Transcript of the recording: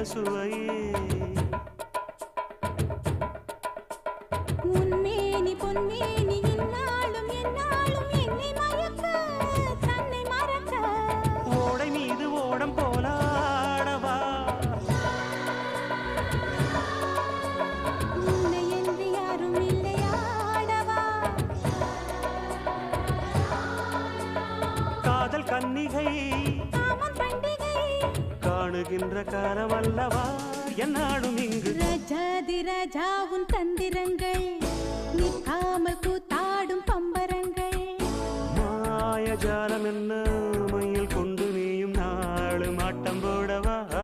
சுவையே உன்மேனி பொன்மேனி இன்னாலும் என்னாலும் என்னை மயக்க தன்னை மறக்க ஓடை மீது ஓடம் போலாடவா உன்னை என்று யாரும் இல்லையாடவா காதல் கன்னிகை காமம் பண்டிகை காணுகின்ற காலம் அல்லவா என்னாலும் இங்கு ரஜாதி ராஜாவும் தந்திரங்கள் நிற்காமல் கூத்தாடும் பம்பரங்கள் மாயஜாலம் என்ன